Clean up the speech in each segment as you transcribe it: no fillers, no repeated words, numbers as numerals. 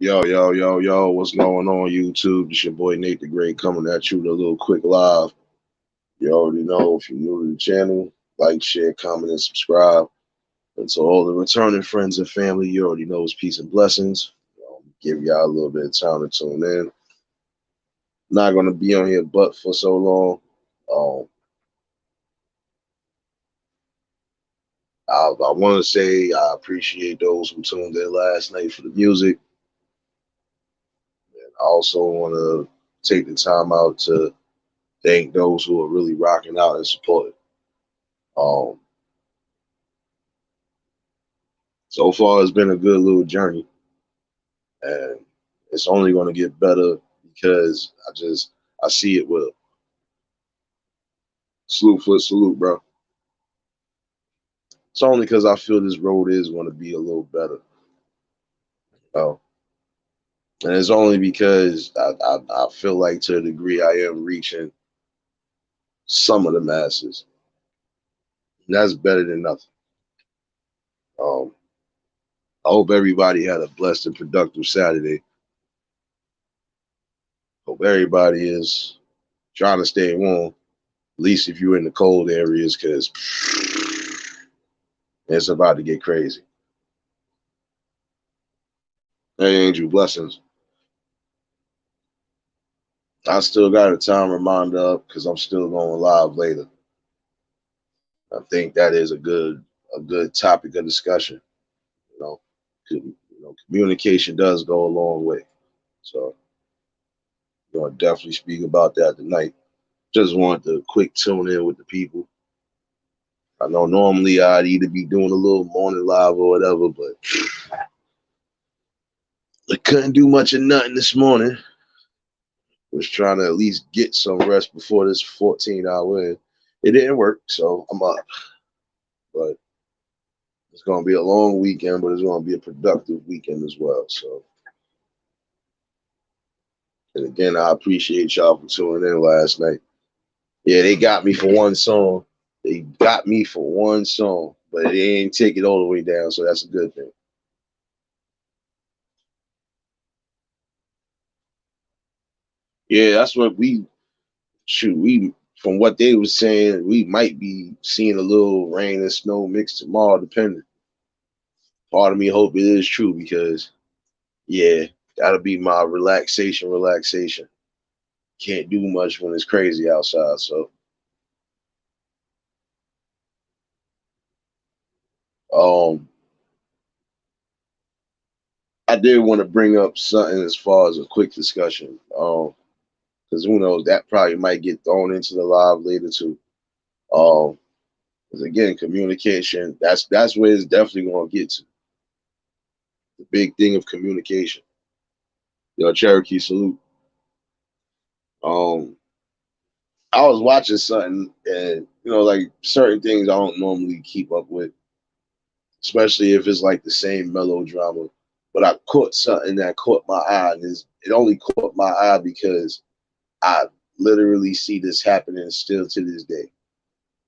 Yo, yo, yo, yo, what's going on, YouTube? It's your boy Nate the Great coming at you with a little quick live. You already know if you're new to the channel, like, share, comment, and subscribe. And to all the returning friends and family, you already know it's peace and blessings. Give y'all a little bit of time to tune in. Not going to be on here but for so long. Um, I want to say I appreciate those who tuned in last night for the music. I also want to take the time out to thank those who are really rocking out and supporting. Um, so far, it's been a good little journey, and it's only going to get better because I see it will. Salute for salute, bro. It's only because I feel this road is going to be a little better. Oh, and it's only because I feel like to a degree I am reaching some of the masses. And that's better than nothing. Um, I hope everybody had a blessed and productive Saturday. Hope everybody is trying to stay warm, at least if you're in the cold areas, because it's about to get crazy. Hey, Angel, blessings. I still got a time reminder up because I'm still going live later. I think that is a good topic of discussion. You know, communication does go a long way. So, definitely speak about that tonight. Just want to quick tune in with the people. I know normally I'd either be doing a little morning live or whatever, but I couldn't do much of nothing this morning. Was trying to at least get some rest before this 14-hour in. It didn't work, so I'm up. But it's going to be a long weekend, but it's going to be a productive weekend as well. So, and again, I appreciate y'all for tuning in last night. Yeah, they got me for one song. They got me for one song, but they ain't take it all the way down, so that's a good thing. Yeah, that's what we shoot. We from what they were saying, we might be seeing a little rain and snow mixed tomorrow, depending. Part of me hope it is true because yeah, that'll be my relaxation. Relaxation. Can't do much when it's crazy outside. So, um, I did want to bring up something as far as a quick discussion. Because who knows, that probably might get thrown into the live later too. Um, because again, communication. That's where it's definitely going to get to the big thing of communication. Yo, Cherokee salute. Um, I was watching something, and like certain things I don't normally keep up with, especially if it's like the same melodrama. But I caught something that caught my eye, and it only caught my eye because I literally see this happening still to this day.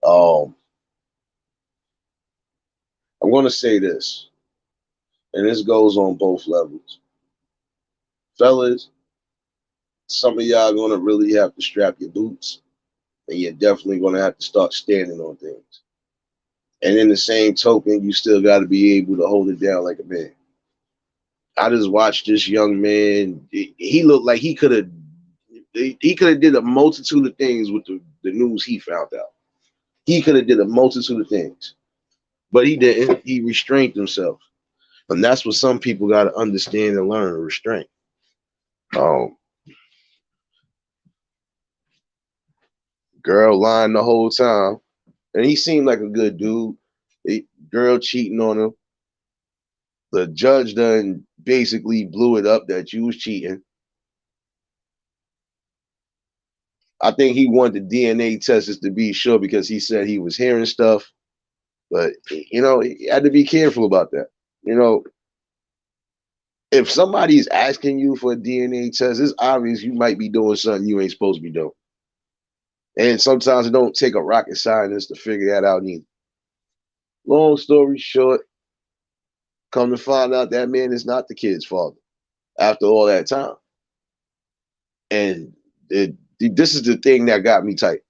Um, I'm going to say this, and this goes on both levels, fellas. Some of y'all going to really have to strap your boots, and you're definitely going to have to start standing on things. And in the same token, you still got to be able to hold it down like a man. I just watched this young man. He looked like he could have did a multitude of things with the news he found out. He could have did a multitude of things, but he didn't. He restrained himself, and that's what some people got to understand and learn: restraint. Um, girl lying the whole time, and he seemed like a good dude. Girl cheating on him. The judge done basically blew it up that you was cheating. I think he wanted the DNA tests to be sure because he said he was hearing stuff. But you had to be careful about that. You know, if somebody's asking you for a DNA test, it's obvious you might be doing something you ain't supposed to be doing. And sometimes it don't take a rocket scientist to figure that out either. Long story short, come to find out that man is not the kid's father. after all that time. And this is the thing that got me tight.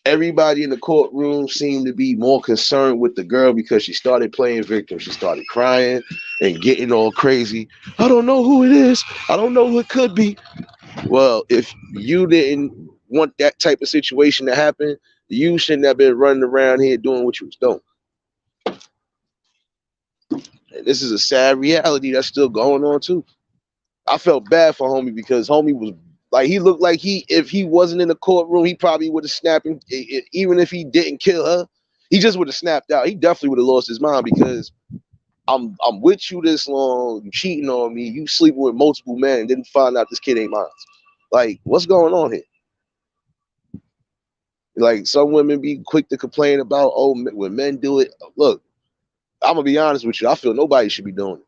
Everybody in the courtroom seemed to be more concerned with the girl because she started playing victim. She started crying and getting all crazy. I don't know who it is. I don't know who it could be. Well, if you didn't want that type of situation to happen, you shouldn't have been running around here doing what you was doing. And this is a sad reality that's still going on too. I felt bad for homie because homie was like, he looked like if he wasn't in the courtroom, he probably would have snapped him. Even if he didn't kill her, he just would have snapped out. He definitely would have lost his mind because I'm with you this long, you cheating on me, you sleeping with multiple men, and didn't find out this kid ain't mine. Like, what's going on here? Like, some women be quick to complain about, oh, when men do it. Look, I'm gonna be honest with you. I feel nobody should be doing it.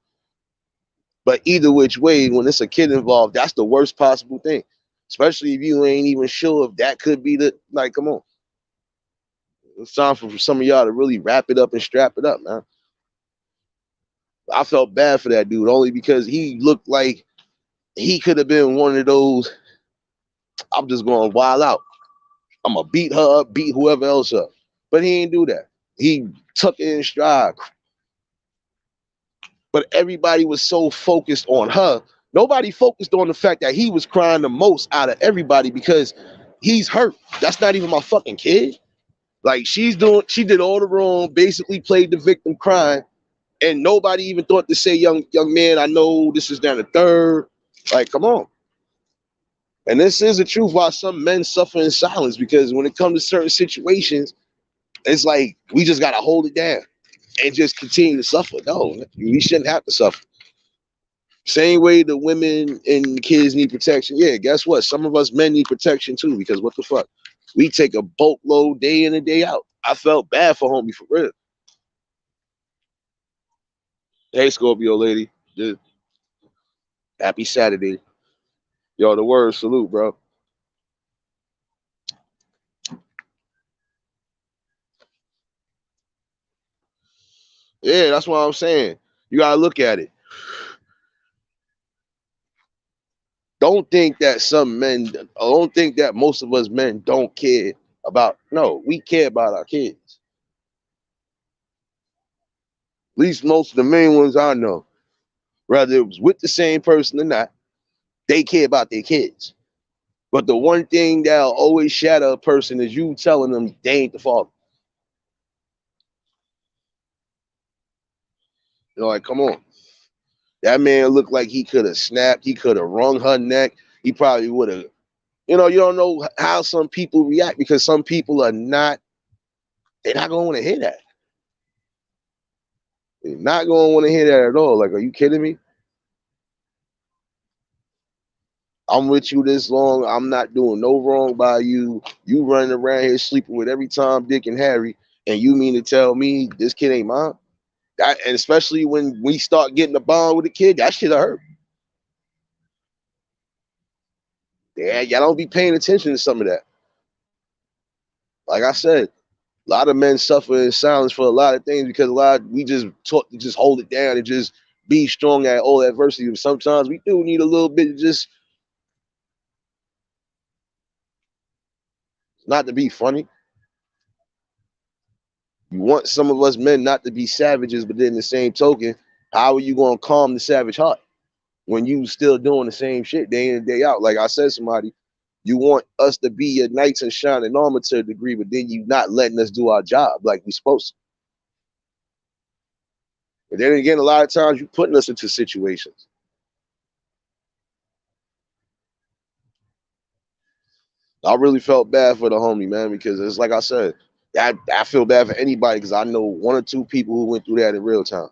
But either which way, when it's a kid involved, that's the worst possible thing. Especially if you ain't even sure if that could be the, like, come on. It's time for some of y'all to really wrap it up and strap it up, man. I felt bad for that dude only because he looked like he could have been one of those. I'm just going wild out. I'm gonna beat her up, beat whoever else up. But he didn't do that. He took it in stride. But everybody was so focused on her. Nobody focused on the fact that he was crying the most out of everybody because he's hurt. That's not even my fucking kid. Like, she did all the wrong, basically played the victim crying, and nobody even thought to say, young man, I know this is down the third. Like, come on. And this is the truth why some men suffer in silence, because when it comes to certain situations, it's like we just gotta hold it down and just continue to suffer. No, we shouldn't have to suffer. Same way the women and kids need protection. Yeah, guess what? Some of us men need protection too, because what the fuck? We take a boatload day in and day out. I felt bad for homie for real. Hey, Scorpio lady. Just happy Saturday. Yo, the word salute, bro. Yeah, that's what I'm saying. You gotta look at it. Don't think that some men, don't think that most of us men don't care about, no, we care about our kids. At least most of the main ones I know, whether it was with the same person or not, they care about their kids. But the one thing that'll always shatter a person is you telling them they ain't the father. You know, like, come on. That man looked like he could have snapped. He could have wrung her neck. He probably would have. You know, you don't know how some people react because some people are not, they're not going to want to hear that. They're not going to want to hear that at all. Like, are you kidding me? I'm with you this long. I'm not doing no wrong by you. You running around here sleeping with every Tom, Dick, and Harry, and you mean to tell me this kid ain't mine? That, and especially when we start getting a bond with the kid, that shit hurt. Yeah, y'all don't be paying attention to some of that. Like I said, a lot of men suffer in silence for a lot of things because we just taught to just hold it down and just be strong at all adversity. But sometimes we do need a little bit of just not to be funny. You want some of us men not to be savages, but then the same token, how are you gonna calm the savage heart when you still doing the same shit day in and day out? Like I said, somebody, you want us to be your knights and shining armor to a degree, but then you not letting us do our job like we supposed to. And then again, a lot of times you putting us into situations. I really felt bad for the homie, man, because it's like I said, I feel bad for anybody because I know one or two people who went through that in real time.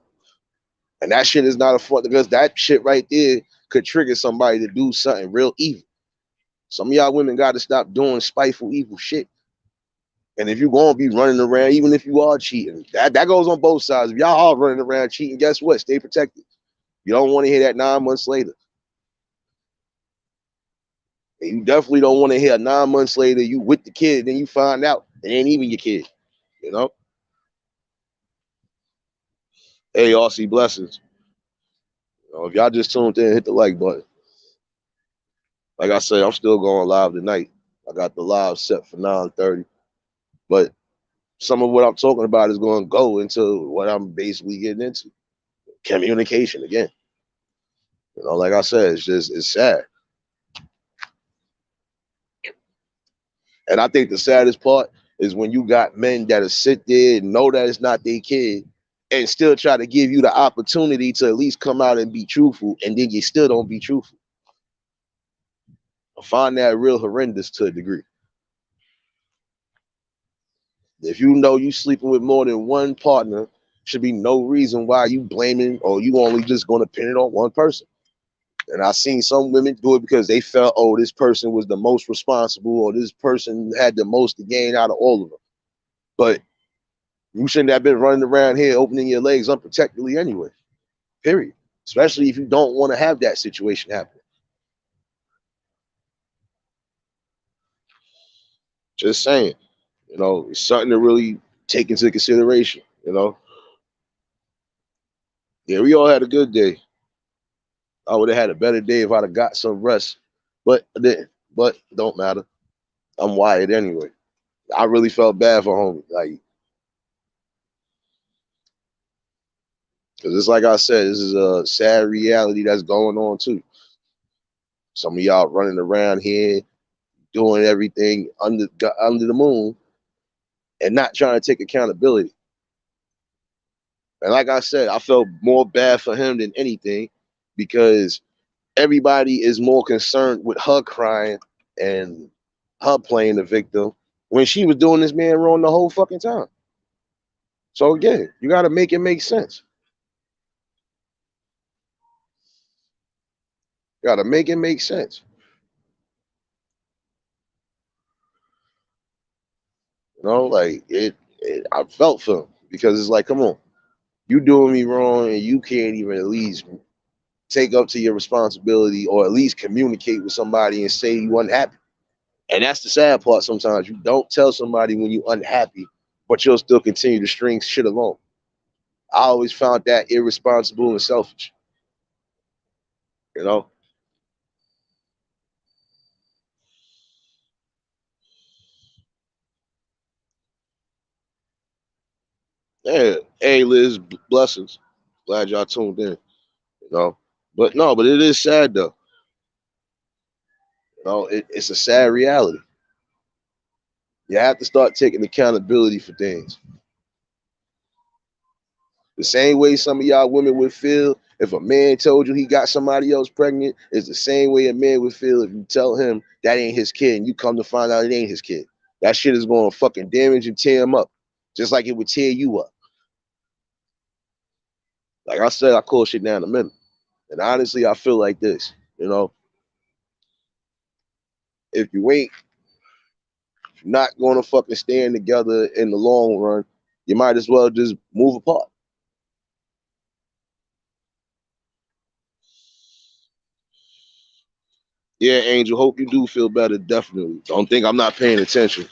And that shit is not a fun, because that shit right there could trigger somebody to do something real evil. Some of y'all women got to stop doing spiteful, evil shit. And if you're gonna be running around, even if you are cheating, that goes on both sides. If y'all are running around cheating, guess what? Stay protected. You don't want to hear that 9 months later. And you definitely don't want to hear 9 months later you with the kid, and then you find out it ain't even your kid. You know? Hey, y'all see blessings. If y'all just tuned in, hit the like button. Like I said, I'm still going live tonight. I got the live set for 9:30. But some of what I'm talking about is going to go into what I'm basically getting into. Communication again. Like I said, it's sad. And I think the saddest part is when you got men that'll sit there and know that it's not their kid and still try to give you the opportunity to at least come out and be truthful, and then you still don't be truthful. I find that real horrendous to a degree. If you know you sleeping with more than one partner, should be no reason why you blaming or you only just going to pin it on one person. And I've seen some women do it because they felt, oh, this person was the most responsible or this person had the most to gain out of all of them. But you shouldn't have been running around here opening your legs unprotectedly anyway, period. Especially if you don't want to have that situation happen. Just saying, it's something to really take into consideration, Yeah, we all had a good day. I would have had a better day if I'd have got some rest, but I didn't. But it don't matter. I'm wired anyway. I really felt bad for homie, because it's like I said, this is a sad reality that's going on too. Some of y'all running around here doing everything under the moon and not trying to take accountability. And like I said, I felt more bad for him than anything because everybody is more concerned with her crying and her playing the victim when she was doing this man wrong the whole fucking time. So again, you got to make it make sense. You got to make it make sense. I felt for him because it's like, come on, you doing me wrong and you can't even at least take up to your responsibility or at least communicate with somebody and say you unhappy. And that's the sad part sometimes. You don't tell somebody when you're unhappy, but you'll still continue to string shit along. I always found that irresponsible and selfish. You know? Yeah. Hey, Liz, blessings. Glad y'all tuned in. You know? But no, but it is sad though. It's a sad reality. You have to start taking accountability for things. The same way some of y'all women would feel if a man told you he got somebody else pregnant is the same way a man would feel if you tell him that ain't his kid and you come to find out it ain't his kid. That shit is going to fucking damage and tear him up, just like it would tear you up. Like I said, I call shit down the middle. And honestly, I feel like this, if you ain't not going to fucking stand together in the long run, you might as well just move apart. Yeah, Angel, hope you do feel better. Definitely. Don't think I'm not paying attention.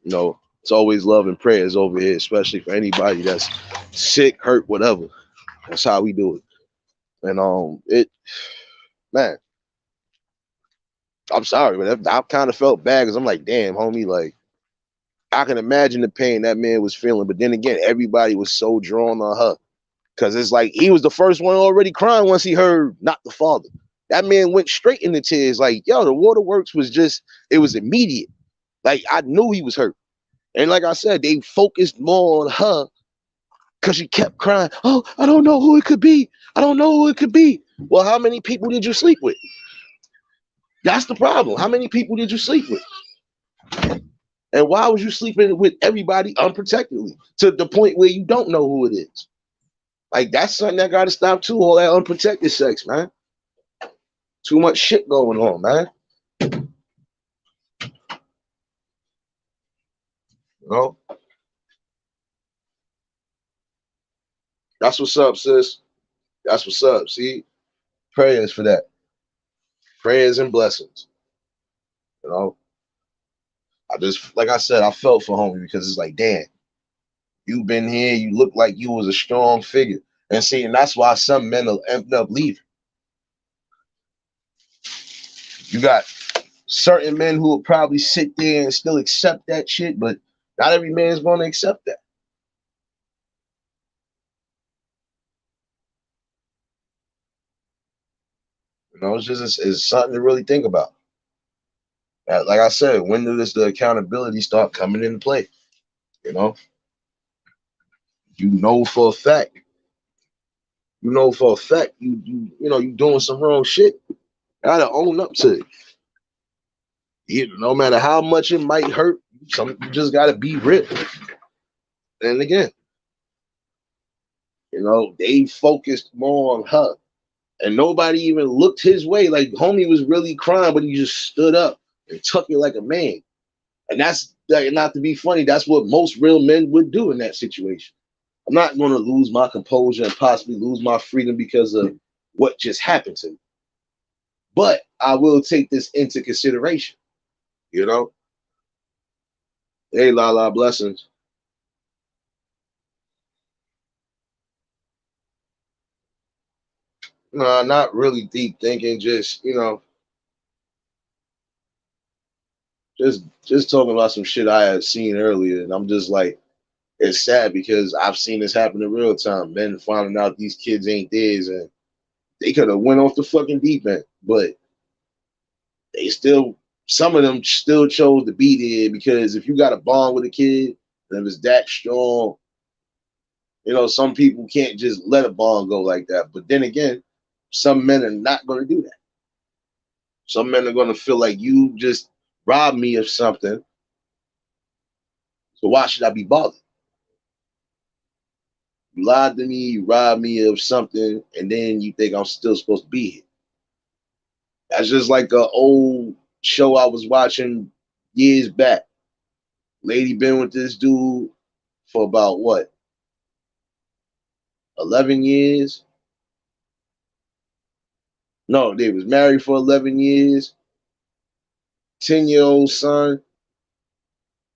It's always love and prayers over here, especially for anybody that's sick, hurt, whatever. That's how we do it. And man, I'm sorry, but I kind of felt bad because I'm like, damn, homie, like I can imagine the pain that man was feeling. But then again, everybody was so drawn on her because it's like he was the first one already crying once he heard not the father. That man went straight into tears, like, yo, the waterworks was it was immediate. Like I knew he was hurt. And like I said, they focused more on her because she kept crying. Oh, I don't know who it could be. I don't know who it could be. Well, how many people did you sleep with? That's the problem. How many people did you sleep with? And why was you sleeping with everybody unprotectedly to the point where you don't know who it is? Like, that's something that got to stop too, all that unprotected sex, man. Too much shit going on, man. You know? That's what's up, sis. That's what's up. See? Prayers for that. Prayers and blessings. You know? Like I said, I felt for homie because it's like, damn, you've been here, you look like you was a strong figure. And see, and that's why some men will end up leaving. You got certain men who will probably sit there and still accept that shit, but not every man's going to accept that. You know, it's something to really think about. Like I said, when does the accountability start coming into play? You know, you know for a fact, you doing some wrong shit. You gotta own up to it. No matter how much it might hurt, you just gotta be real. And again, they focused more on her, and nobody even looked his way. Like homie was really crying, but he just stood up and took it like a man. And that's like, not to be funny. That's what most real men would do in that situation. I'm not going to lose my composure and possibly lose my freedom because of what just happened to me. But I will take this into consideration. Hey, La blessings. No, not really deep thinking. Just just talking about some shit I had seen earlier, and I'm just like, it's sad because I've seen this happen in real time. Men finding out these kids ain't theirs, and they could have went off the fucking deep end, but some of them still chose to be there because if you got a bond with a kid and it's that strong, some people can't just let a bond go like that. But then again, some men are not going to do that. Some men are going to feel like you just robbed me of something, so why should I be bothered? You lied to me, you robbed me of something, and then you think I'm still supposed to be here. That's just like an old show I was watching years back. Lady been with this dude for about what, 11 years? No, they was married for 11 years, 10-year-old son.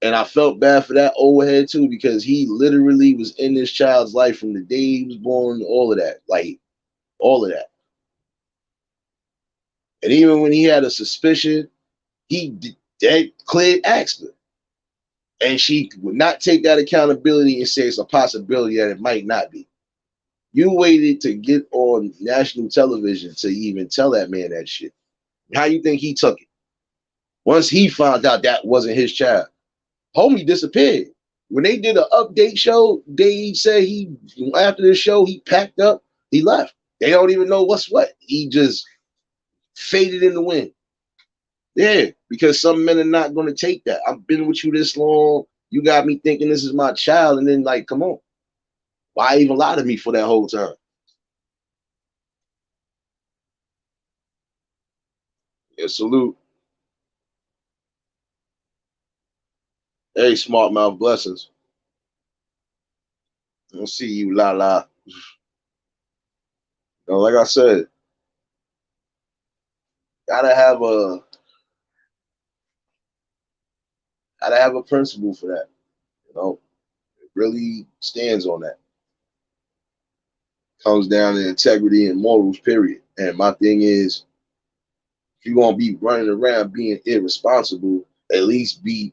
And I felt bad for that old head too, because he literally was in this child's life from the day he was born, all of that. Like, all of that. And even when he had a suspicion, he dead clear asked her. And she would not take that accountability and say it's a possibility that it might not be. You waited to get on national television to even tell that man that shit. How you think he took it? Once he found out that wasn't his child, homie disappeared. When they did an update show, they said after the show, he packed up, he left. They don't even know what's what. He just faded in the wind. Yeah, because some men are not going to take that. I've been with you this long. You got me thinking this is my child. And then, like, come on. Why even lie to me for that whole time? Yeah, salute. Hey, smart mouth blessings. I'll see you, La. Like I said, gotta have a principle for that. It really stands on that. Comes down to integrity and morals, period. And my thing is, if you're gonna be running around being irresponsible, at least be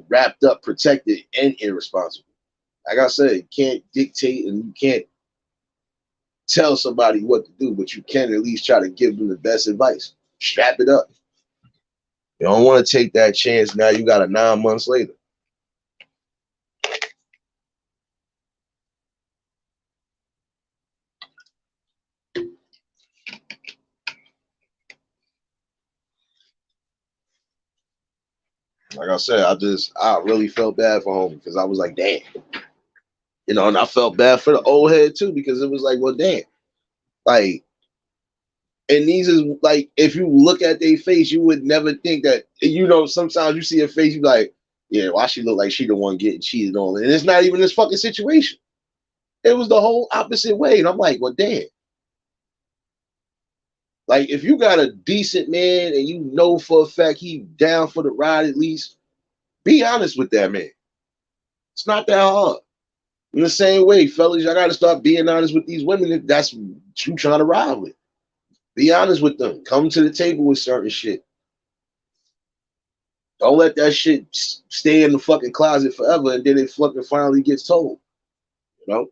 wrapped up, protected, and irresponsible. Like I said, you can't dictate and you can't tell somebody what to do, but you can at least try to give them the best advice. Strap it up. You don't want to take that chance. Now you got it 9 months later. Like I said, I really felt bad for homie because I was like, damn. And I felt bad for the old head too, because it was like, well, damn. Like, and these is like, if you look at their face, you would never think that, sometimes you see a face, you like, yeah, why she look like she the one getting cheated on? And it's not even this fucking situation. It was the whole opposite way. And I'm like, well, damn. Like, if you got a decent man and you know for a fact he down for the ride, at least be honest with that man. It's not that hard. In the same way, fellas, y'all got to start being honest with these women if that's what you trying to ride with. Be honest with them. Come to the table with certain shit. Don't let that shit stay in the fucking closet forever and then it fucking finally gets told. You know?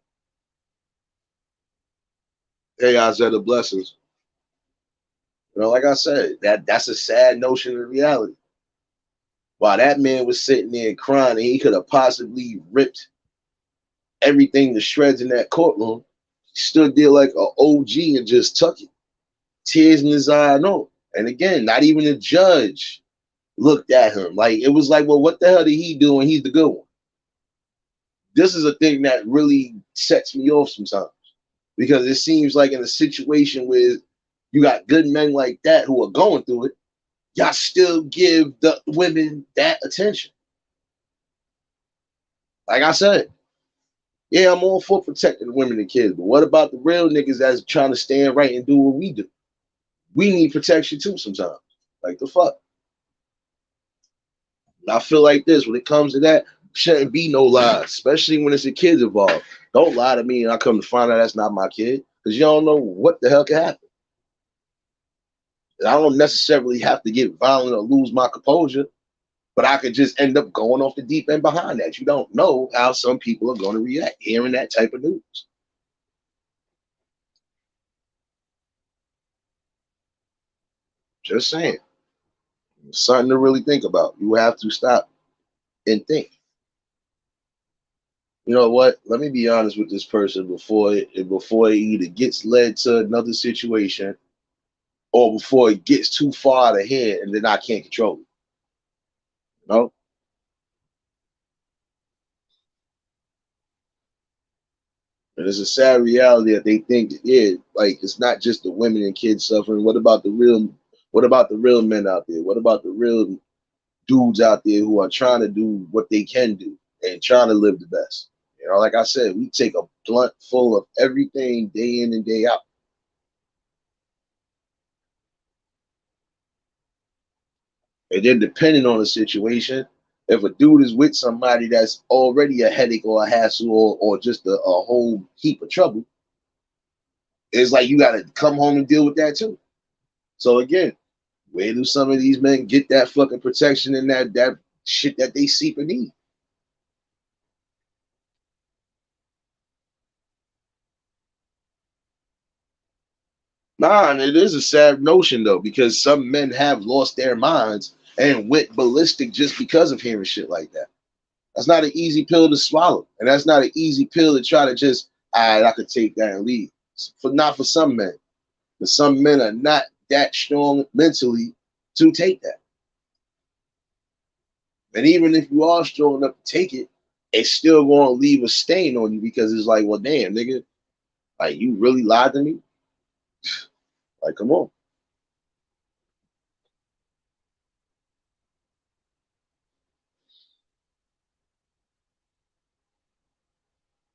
Hey, Isaiah, blessings. You know, like I said, that's a sad notion of reality. While that man was sitting there crying and he could have possibly ripped everything to shreds in that courtroom, he stood there like an OG and just took it. Tears in his eye, no. And again, not even the judge looked at him. Like, it was like, well, what the hell did he do and he's the good one? This is a thing that really sets me off sometimes. Because it seems like in a situation where you got good men like that who are going through it, y'all still give the women that attention. Like I said, yeah, I'm all for protecting the women and kids, but what about the real niggas that's trying to stand right and do what we do? We need protection too sometimes. Like the fuck? I feel like this, when it comes to that, shouldn't be no lies, especially when it's a kid involved. Don't lie to me and I come to find out that's not my kid, because you don't know what the hell could happen. And I don't necessarily have to get violent or lose my composure, but I could just end up going off the deep end behind that. You don't know how some people are going to react hearing that type of news. Just saying. Something to really think about. You have to stop and think. You know what? Let me be honest with this person before it either gets led to another situation or before it gets too far out of hand and then I can't control it. You know? And it's a sad reality that they think that, yeah, like it's not just the women and kids suffering. What about the real men out there? What about the real dudes out there who are trying to do what they can do and trying to live the best? You know, like I said, we take a blunt full of everything day in and day out. And then depending on the situation, if a dude is with somebody that's already a headache or a hassle or just a whole heap of trouble, it's like you got to come home and deal with that too. So again, where do some of these men get that fucking protection and that shit that they seek and need? Nah, and it is a sad notion though, because some men have lost their minds and went ballistic just because of hearing shit like that. That's not an easy pill to swallow, and that's not an easy pill to try to just, all right, I could take that and leave. Not for some men, but some men are not that strong mentally to take that. And even if you are strong enough to take it, it's still going to leave a stain on you because it's like, well, damn, nigga, like you really lied to me. Like, come on.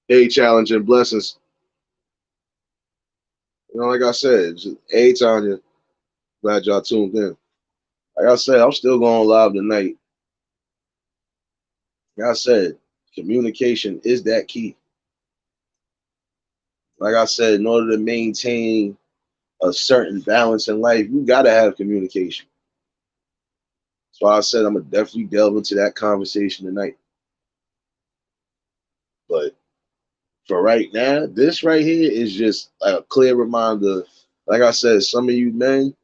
Hey, challenge and blessings. You know, like I said, hey, Tanya, glad y'all tuned in. Like I said, I'm still going live tonight. Like I said, communication is that key. Like I said, in order to maintain a certain balance in life, you got to have communication. So I said I'm gonna definitely delve into that conversation tonight. But for right now, this right here is just a clear reminder. Like I said, some of you men,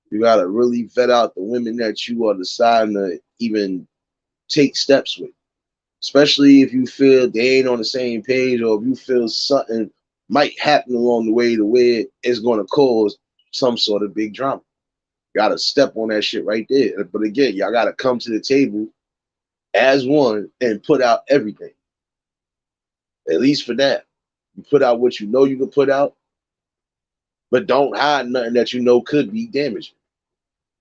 you gotta really vet out the women that you are deciding to even take steps with. Especially if you feel they ain't on the same page or if you feel something might happen along the way to where it's gonna cause some sort of big drama. Gotta step on that shit right there. But again, y'all gotta come to the table as one and put out everything. At least for that. You put out what you know you can put out, but don't hide nothing that you know could be damaging.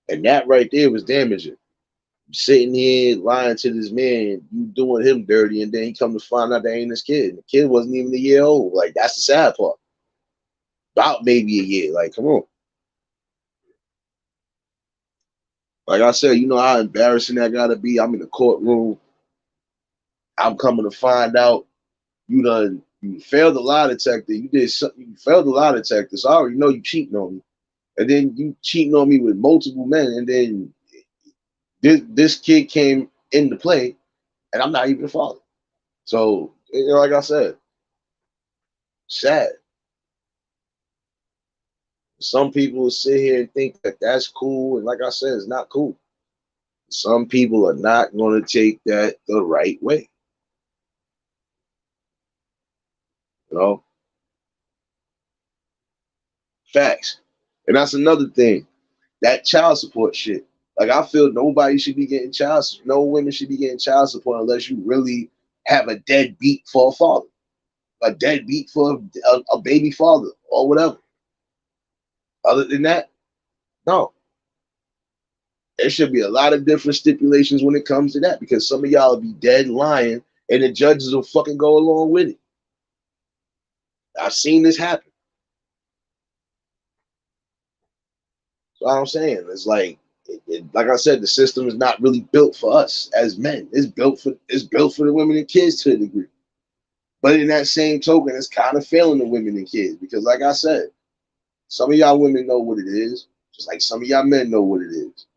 And that right there was damaging. Sitting here lying to this man, you doing him dirty, and then he come to find out that ain't his kid. The kid wasn't even a year old. Like, that's the sad part. About maybe a year. Like, come on. Like I said, you know how embarrassing that gotta be. I'm in the courtroom. I'm coming to find out you failed the lie detector. You did something. You failed the lie detector. So I already know you cheating on me. and then you cheating on me with multiple men, and then this kid came into play, and I'm not even the father. So, like I said, sad. Some people sit here and think that that's cool, and like I said, it's not cool. Some people are not going to take that the right way. You know, facts. And that's another thing. That child support shit. Like I feel nobody should be getting no women should be getting child support unless you really have a deadbeat for a father, a deadbeat for a baby father or whatever. Other than that, no. There should be a lot of different stipulations when it comes to that because some of y'all will be dead lying and the judges will fucking go along with it. I've seen this happen. So I'm saying it's like I said, the system is not really built for us as men. It's built for the women and kids to a degree. But in that same token, it's kind of failing the women and kids because, like I said, some of y'all women know what it is, just like some of y'all men know what it is.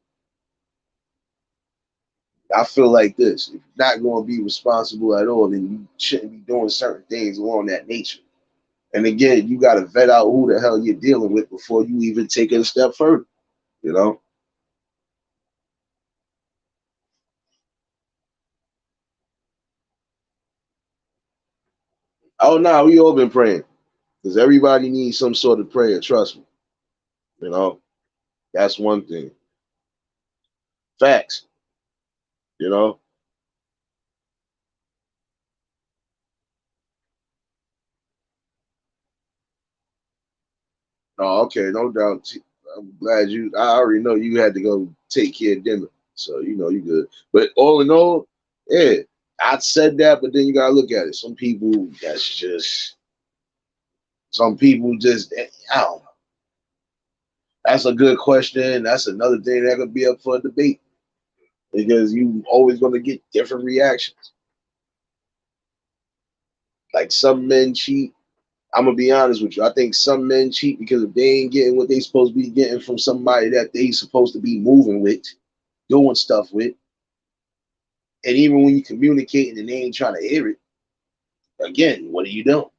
I feel like this: if you're not going to be responsible at all, then you shouldn't be doing certain things along that nature. And again, you got to vet out who the hell you're dealing with before you even take it a step further. You know? Oh no, we all been praying because everybody needs some sort of prayer. Trust me. You know, that's one thing. Facts. You know. Oh, okay, no doubt. I'm glad you. I already know you had to go take care of dinner, so you know you good. But all in all, yeah, I said that, but then you gotta look at it. Some people, that's just some people just. I don't know. That's a good question. That's another thing that could be up for a debate because you always gonna get different reactions. Like some men cheat. I'm gonna be honest with you. I think some men cheat because if they ain't getting what they supposed to be getting from somebody that they supposed to be moving with, doing stuff with, and even when you communicating and they ain't trying to hear it, again, what are you doing?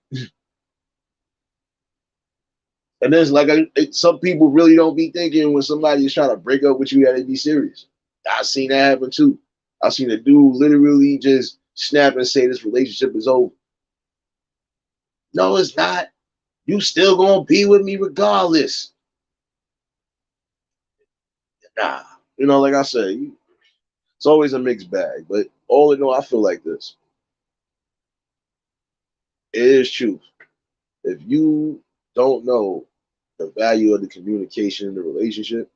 And there's like some people really don't be thinking when somebody is trying to break up with you that they be serious. I've seen that happen too. I've seen a dude literally just snap and say this relationship is over. No, it's not. You still gonna be with me regardless. Nah, like I said, it's always a mixed bag. But all in all, I feel like this. It is truth. If you don't know the value of the communication in the relationship,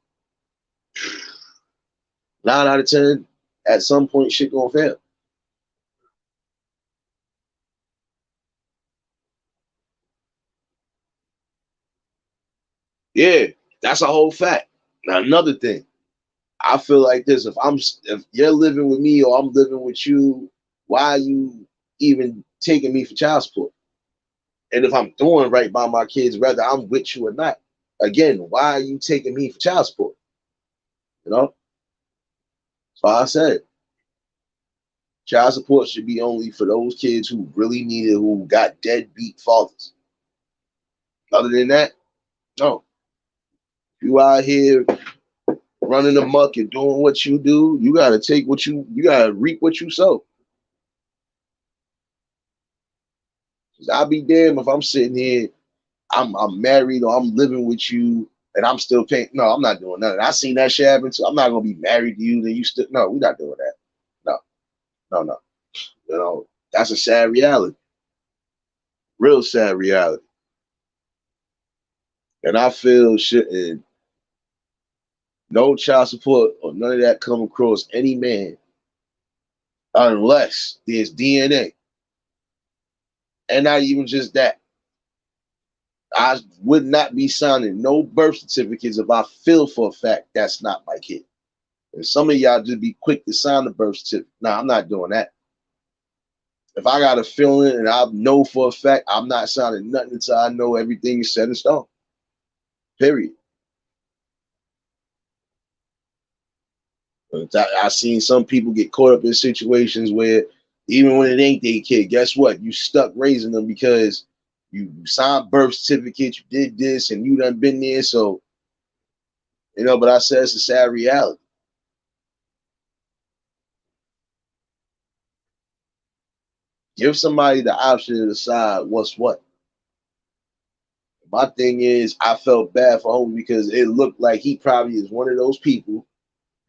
9 out of 10, at some point, shit gonna fail. Yeah, that's a whole fact. Now, another thing, I feel like this: if you're living with me or I'm living with you, why are you even taking me for child support? And if I'm doing right by my kids, whether I'm with you or not, again, why are you taking me for child support? You know, so I said child support should be only for those kids who really need it, who got deadbeat fathers. Other than that, no. You out here running amok and doing what you do, you gotta take you gotta reap what you sow. 'Cause I'll be damned if I'm sitting here, I'm married or I'm living with you and I'm still paying. No, I'm not doing nothing. I seen that shit happen too. I'm not gonna be married to you, then you still no, we're not doing that. No, no, no. That's a sad reality. Real sad reality. And I feel shit and no child support or none of that come across any man unless there's DNA. And not even just that. I would not be signing no birth certificates if I feel for a fact that's not my kid. And some of y'all just be quick to sign the birth certificate. Nah, I'm not doing that. If I got a feeling and I know for a fact, I'm not signing nothing until I know everything is set in stone. Period. I seen some people get caught up in situations where even when it ain't their kid, guess what? You stuck raising them because you signed birth certificates, you did this, and you done been there. So, but I said it's a sad reality. Give somebody the option to decide what's what. My thing is, I felt bad for Homie because it looked like he probably is one of those people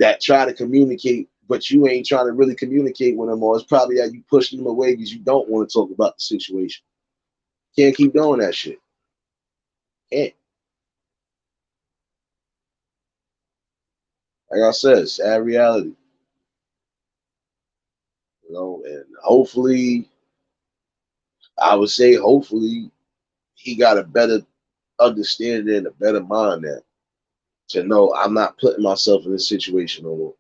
that try to communicate, but you ain't trying to really communicate with him, or it's probably that you pushing him away because you don't want to talk about the situation. Can't keep doing that shit. Can't. Like I said, sad reality. And hopefully, I would say hopefully he got a better understanding and a better mind now to know I'm not putting myself in this situation no more.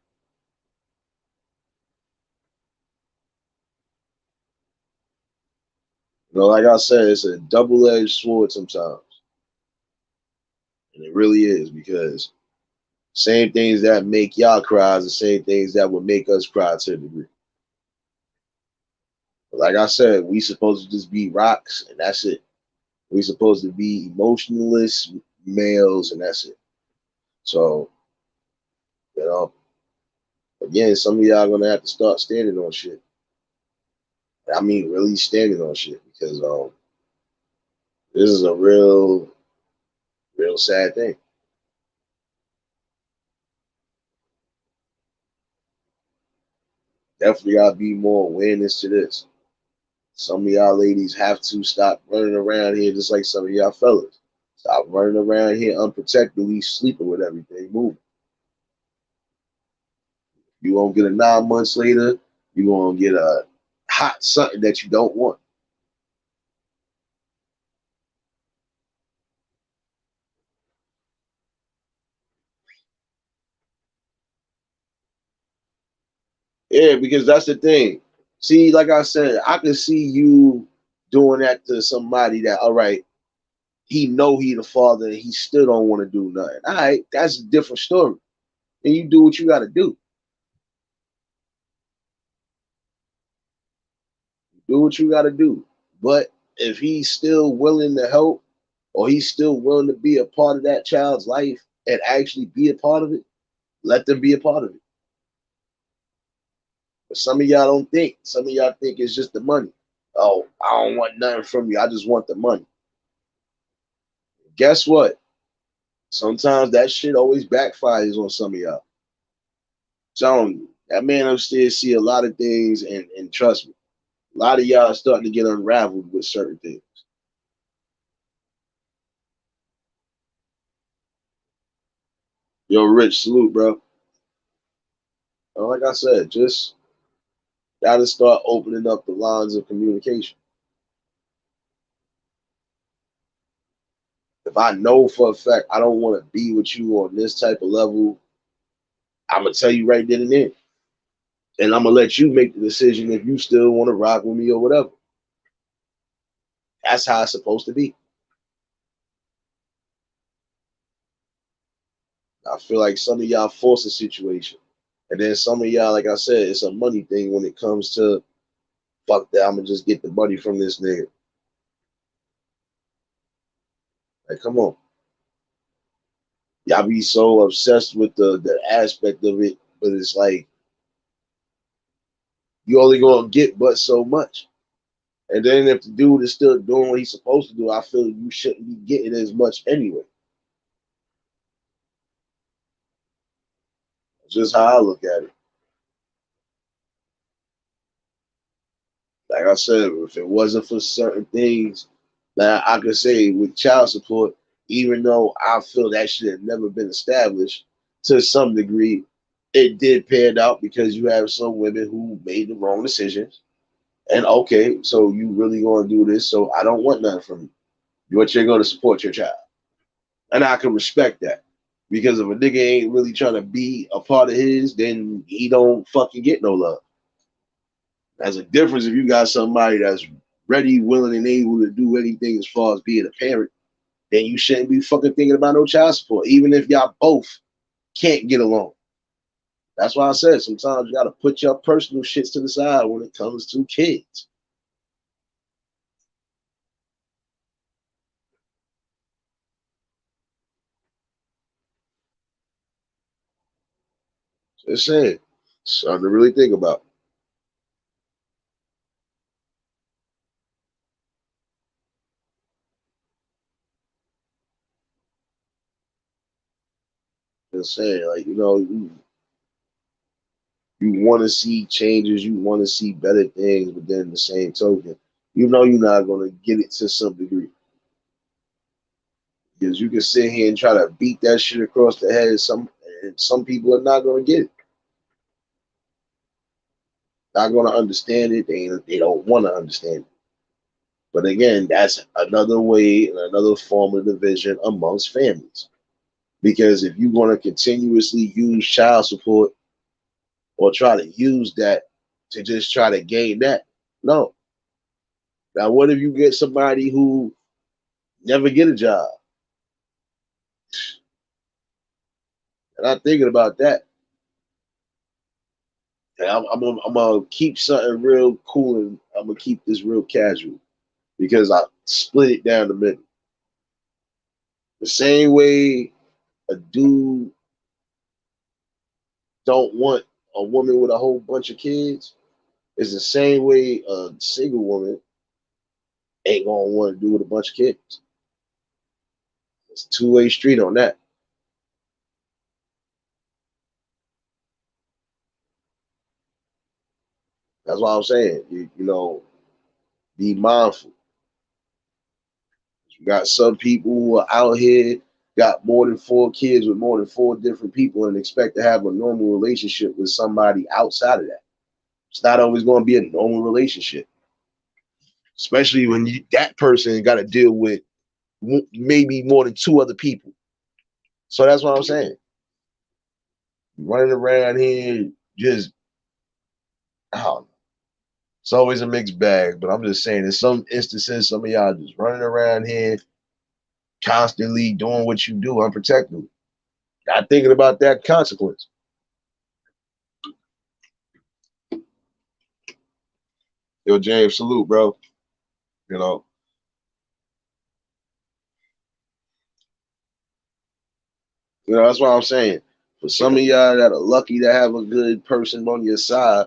Like I said, it's a double-edged sword sometimes. And it really is, because same things that make y'all cry is the same things that would make us cry to a degree. But like I said, we supposed to just be rocks and that's it. We supposed to be emotionless males and that's it. So, you know, again, some of y'all gonna have to start standing on shit. I mean, really standing on shit, because this is a real, real sad thing. Definitely gotta be more awareness to this. Some of y'all ladies have to stop running around here just like some of y'all fellas. Stop running around here unprotectedly, sleeping with everything moving. You won't get a 9 months later, you gonna get a hot something that you don't want. Yeah, because that's the thing. See, like I said, I can see you doing that to somebody that, all right, he know he the father and he still don't want to do nothing. All right, that's a different story. And you do what you got to do. Do what you got to do. But if he's still willing to help, or he's still willing to be a part of that child's life and actually be a part of it, let them be a part of it. But some of y'all don't think. Some of y'all think it's just the money. Oh, I don't want nothing from you. I just want the money. Guess what? Sometimes that shit always backfires on some of y'all. Telling you, that man upstairs see a lot of things, and trust me, a lot of y'all are starting to get unraveled with certain things. Yo, Rich, salute, bro. Like I said, just gotta start opening up the lines of communication. If I know for a fact I don't want to be with you on this type of level, I'm gonna tell you right then and there, and I'm gonna let you make the decision if you still want to rock with me or whatever. That's how it's supposed to be. I feel like some of y'all force a situation, and then some of y'all, like I said, it's a money thing when it comes to fuck that. I'm gonna just get the money from this nigga. Like, come on, y'all be so obsessed with the aspect of it, but it's like you only gonna get but so much. And then if the dude is still doing what he's supposed to do, I feel you shouldn't be getting as much anyway. It's just how I look at it. Like I said, if it wasn't for certain things that I could say with child support, even though I feel that should have never been established to some degree, it did pan out because you have some women who made the wrong decisions. And okay, so you really gonna do this, so I don't want nothing from you. But you're gonna support your child. And I can respect that. Because if a nigga ain't really trying to be a part of his, then he don't fucking get no love. There's a difference if you got somebody that's ready, willing, and able to do anything as far as being a parent, then you shouldn't be fucking thinking about no child support, even if y'all both can't get along. That's why I said sometimes you got to put your personal shits to the side when it comes to kids. Just saying, something to really think about. Just saying, like you want to see changes, you want to see better things, but then the same token, you know you're not going to get it to some degree. Because you can sit here and try to beat that shit across the head. Some people are not going to get it, not going to understand it. They don't want to understand it. But again, that's another way and another form of division amongst families. Because if you want to continuously use child support or try to use that to just try to gain that, no. Now, what if you get somebody who never get a job? And I'm thinking about that. And I'm gonna keep something real cool and I'm gonna keep this real casual because I split it down the middle. The same way a dude don't want a woman with a whole bunch of kids is the same way a single woman ain't gonna want to do with a bunch of kids. It's a two-way street on that. That's why I'm saying, be mindful. You got some people who are out here, got more than 4 kids with more than 4 different people and expect to have a normal relationship with somebody outside of that. It's not always going to be a normal relationship, especially when that person got to deal with maybe more than 2 other people. So that's what I'm saying. Running around here, just, I don't know. It's always a mixed bag, but I'm just saying, in some instances, some of y'all just running around here constantly doing what you do unprotected. Not thinking about that consequence. Yo, James, salute, bro. You know, that's what I'm saying. For some of y'all that are lucky to have a good person on your side,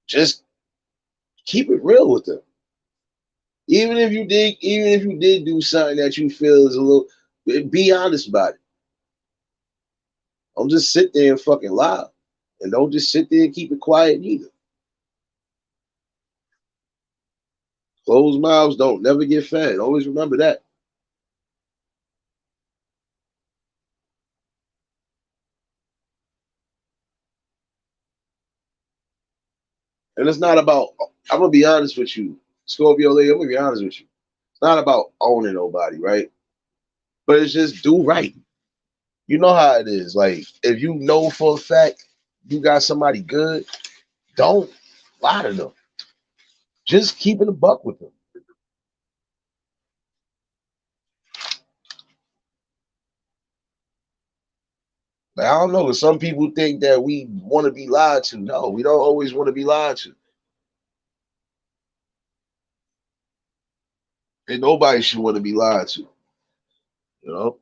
just keep it real with them. Even if you did do something that you feel is a little, be honest about it. Don't just sit there and fucking lie, and don't just sit there and keep it quiet neither. Closed mouths don't never get fed. Always remember that. And it's not about. I'm gonna be honest with you, Scorpio lady. I'm gonna be honest with you. It's not about owning nobody, right? But it's just do right. You know how it is. Like if you know for a fact you got somebody good, don't lie to them. Just keep it a buck with them. Like, I don't know. Some people think that we want to be lied to. No, we don't always want to be lied to. And nobody should want to be lied to. You know.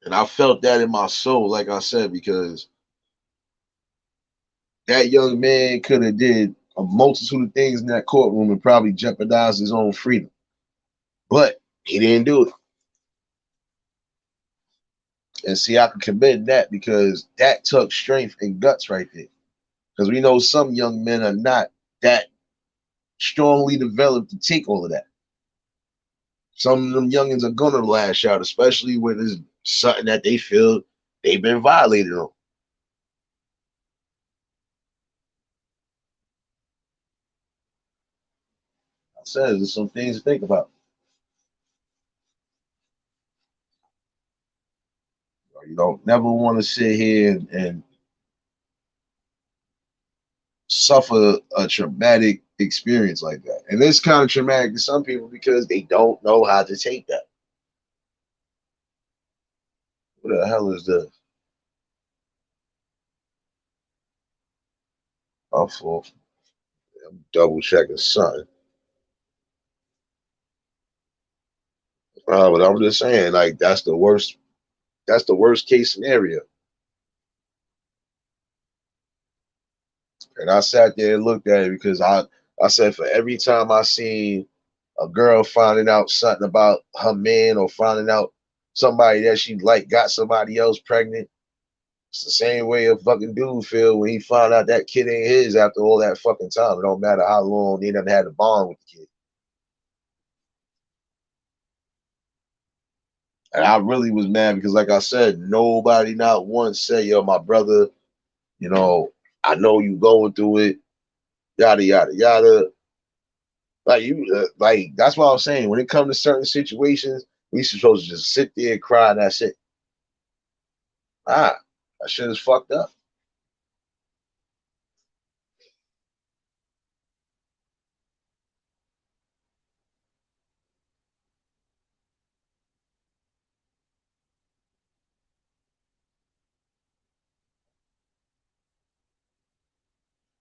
And I felt that in my soul, like I said, because that young man could have did a multitude of things in that courtroom and probably jeopardized his own freedom. But he didn't do it. And see, I can commend that because that took strength and guts right there. Because we know some young men are not that strongly developed to take all of that. Some of them youngins are gonna lash out, especially when it's something that they feel they've been violated on. I said there's some things to think about. You don't never want to sit here and suffer a traumatic experience like that. And it's kind of traumatic to some people because they don't know how to take that. What the hell is this? My fault. I'm double checking something. But I'm just saying, like, that's the worst. That's the worst case scenario. And I sat there and looked at it because I said for every time I seen a girl finding out something about her man or finding out somebody that she like got somebody else pregnant, it's the same way a fucking dude feel when he found out that kid ain't his after all that fucking time. It don't matter how long they done had a bond with the kid. And I really was mad because, like I said, nobody not once said, yo, my brother, you know, I know you going through it, yada, yada, yada. Like, like, that's what I was saying. When it comes to certain situations, we supposed to just sit there and cry and that's it. That shit is fucked up.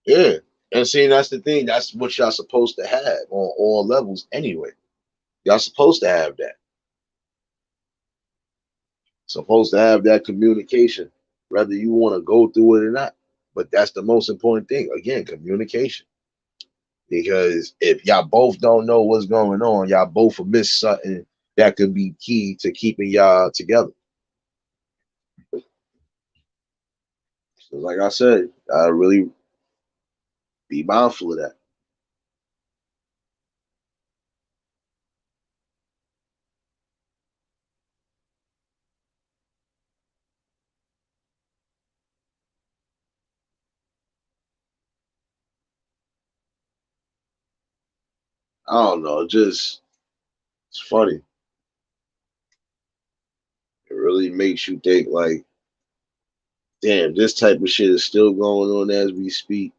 Yeah. And see, that's the thing. That's what y'all supposed to have on all levels anyway. Y'all supposed to have that. Supposed to have that communication, whether you want to go through it or not. But that's the most important thing. Again, communication. Because if y'all both don't know what's going on, y'all both will miss something that could be key to keeping y'all together. So like I said, I really be mindful of that. I don't know, just it's funny. It really makes you think like, damn, this type of shit is still going on as we speak.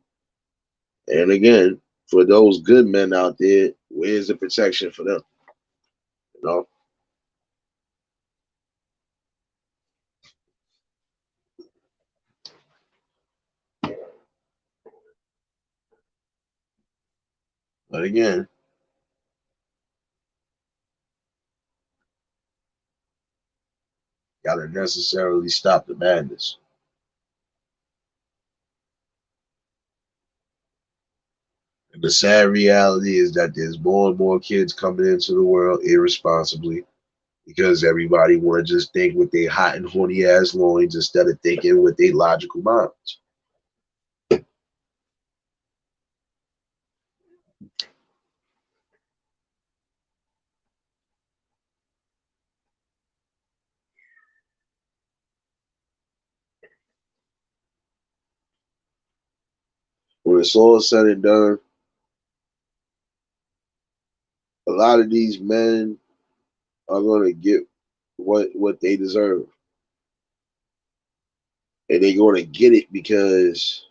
And again, for those good men out there, where's the protection for them? You know? But again, gotta necessarily stop the madness. And the sad reality is that there's more and more kids coming into the world irresponsibly because everybody want to just think with their hot and horny ass loins instead of thinking with their logical minds. When it's all said and done, a lot of these men are going to get what they deserve, and they're going to get it because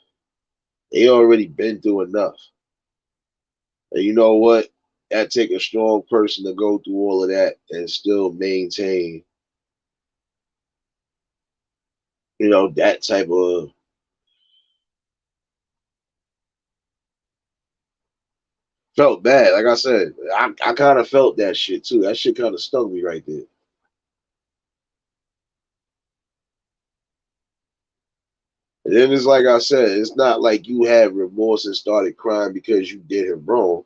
they already been through enough. And you know what? That take a strong person to go through all of that and still maintain, that type of felt bad. Like I said, I kind of felt that shit too. That shit kind of stung me right there. And then it's like I said, it's not like you had remorse and started crying because you did him wrong.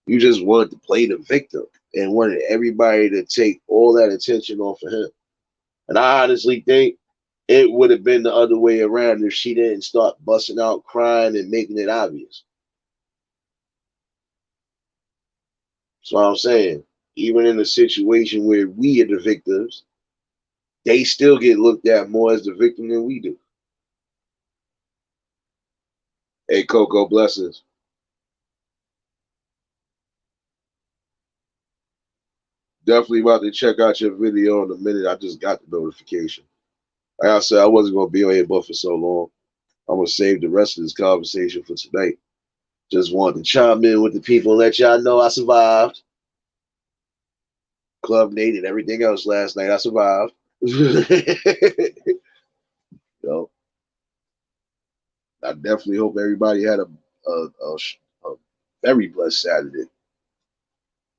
You just wanted to play the victim and wanted everybody to take all that attention off of him. And I honestly think it would have been the other way around if she didn't start busting out crying and making it obvious. So I'm saying, even in a situation where we are the victims, they still get looked at more as the victim than we do. Hey, Coco, blessings. Definitely about to check out your video in a minute. I just got the notification. Like I said, I wasn't going to be on here but for so long. I'm going to save the rest of this conversation for tonight. Just wanted to chime in with the people and let y'all know I survived. Club Nate and everything else last night. I survived. Yo, I definitely hope everybody had a very blessed Saturday.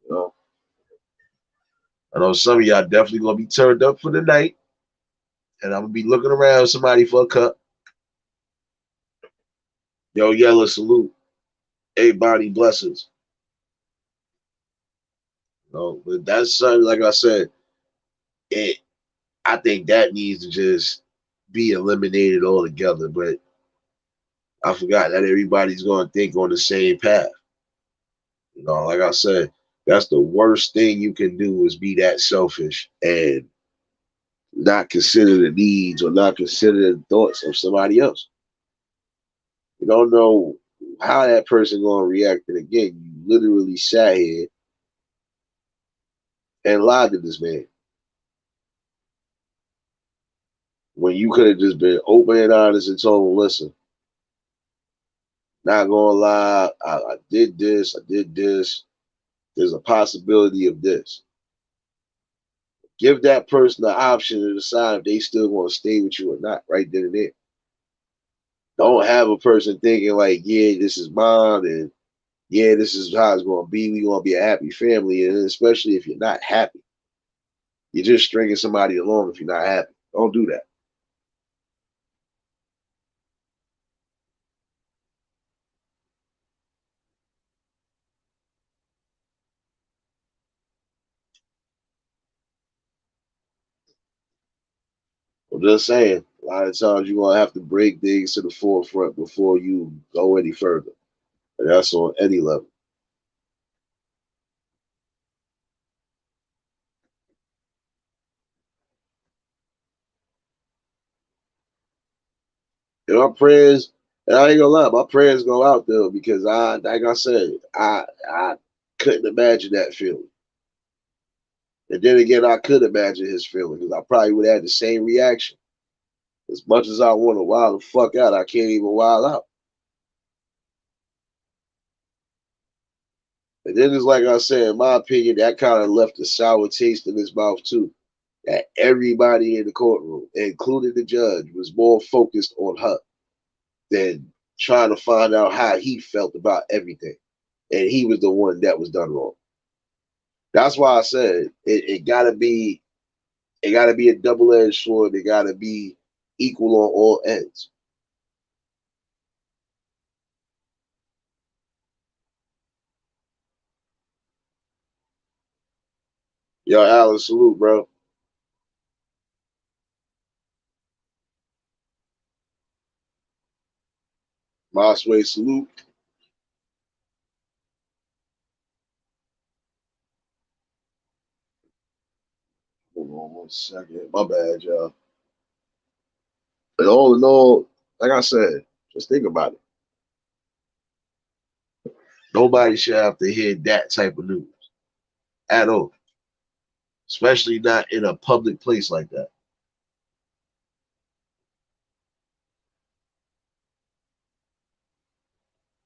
You know, I know some of y'all definitely gonna be turned up for the night, and I'm gonna be looking around somebody for a cup. Yo, yellow salute. Everybody blessings. You know, but that's something like I said. It. I think that needs to just be eliminated altogether. But I forgot that everybody's gonna think on the same path. You know, like I said, that's the worst thing you can do is be that selfish and not consider the needs or not consider the thoughts of somebody else. You don't know how that person gonna react. And again, you literally sat here and lied to this man when you could have just been open and honest and told him, listen, not gonna lie, I did this, I did this. There's a possibility of this. Give that person the option to decide if they still want to stay with you or not, right then and there. Don't have a person thinking like, yeah, this is mine, and yeah, this is how it's going to be. We're going to be a happy family, and especially if you're not happy, you're just stringing somebody along if you're not happy. Don't do that. I'm just saying, a lot of times you're going to have to break things to the forefront before you go any further. And that's on any level. And my prayers, and I ain't gonna lie, my prayers go out there because like I said, I couldn't imagine that feeling. And then again, I could imagine his feeling because I probably would have had the same reaction. As much as I want to wild the fuck out, I can't even wild out. And then it's like I said, in my opinion, that kind of left a sour taste in his mouth too. That everybody in the courtroom, including the judge, was more focused on her than trying to find out how he felt about everything. And he was the one that was done wrong. That's why I said it gotta be a double edged sword. It gotta be equal on all ends. Yo, Alan, salute, bro. Mosway, salute. Hold on 1 second. My bad, y'all. But all in all, like I said, just think about it. Nobody should have to hear that type of news at all, especially not in a public place like that.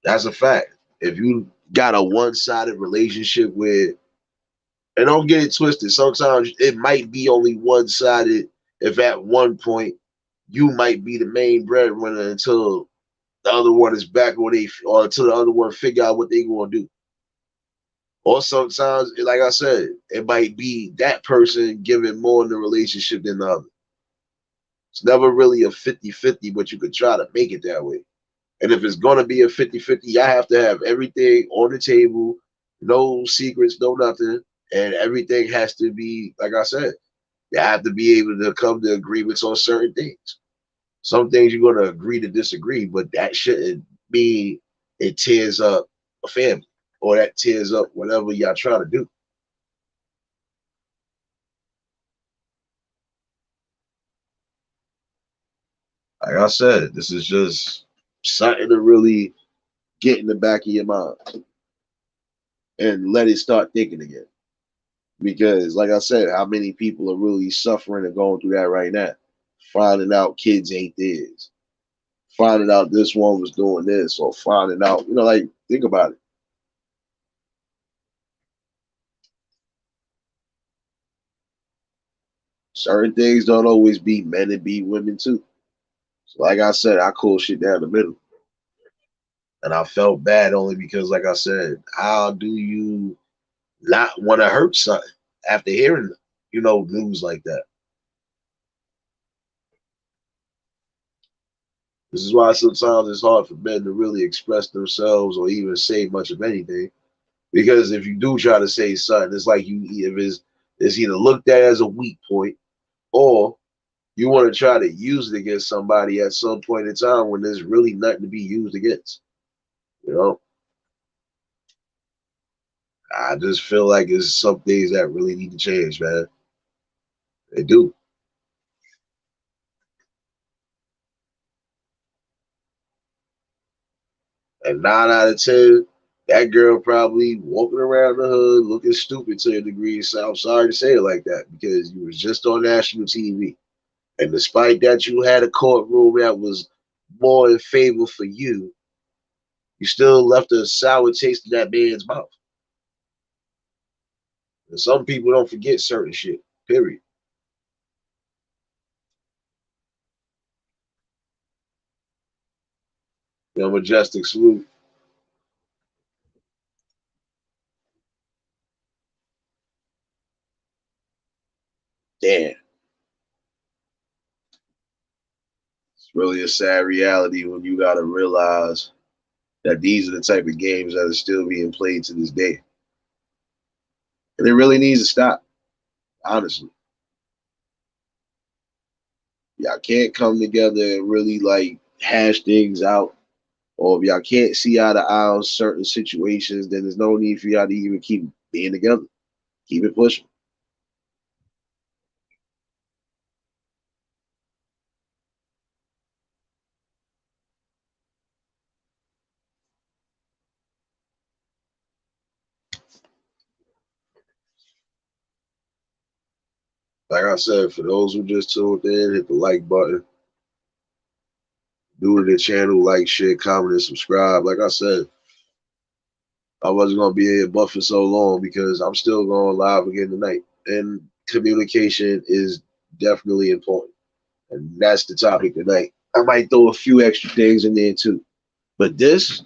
That's a fact. If you got a one-sided relationship with, and don't get it twisted, sometimes it might be only one-sided if at one point you might be the main breadwinner until the other one is back or until the other one figure out what they gonna do. Or sometimes, like I said, it might be that person giving more in the relationship than the other. It's never really a 50-50, but you could try to make it that way. And if it's going to be a 50-50, I have to have everything on the table, no secrets, no nothing. And everything has to be, like I said, you have to be able to come to agreements on certain things. Some things you're going to agree to disagree, but that shouldn't mean it tears up a family or that tears up whatever y'all trying to do. Like I said, this is just something to really get in the back of your mind and let it start thinking again. Because, like I said, how many people are really suffering and going through that right now? Finding out kids ain't theirs, finding out this one was doing this, or finding out, like, think about it. Certain things don't always be men and be women too. So, like I said, I call shit down the middle. And I felt bad only because, like I said, how do you not want to hurt something after hearing, news like that? This is why sometimes it's hard for men to really express themselves or even say much of anything. Because if you do try to say something, it's like it's either looked at as a weak point, or you want to try to use it against somebody at some point in time when there's really nothing to be used against. You know, I just feel like it's some things that really need to change, man. They do. And 9 out of 10, that girl probably walking around the hood looking stupid to a degree. So I'm sorry to say it like that because you was just on national TV. And despite that, you had a courtroom that was more in favor for you. You still left a sour taste in that man's mouth. And some people don't forget certain shit. Period. Majestic salute. Damn, it's really a sad reality when you gotta realize that these are the type of games that are still being played to this day. And it really needs to stop, honestly. Y'all can't come together and really like hash things out. Or if y'all can't see eye to eye on certain situations, then there's no need for y'all to even keep being together. Keep it pushing. Like I said, for those who just tuned in, hit the like button. New to the channel, like, share, comment, and subscribe. Like I said, I wasn't gonna be here buffing so long because I'm still going live again tonight. And communication is definitely important. And that's the topic tonight. I might throw a few extra things in there too. But this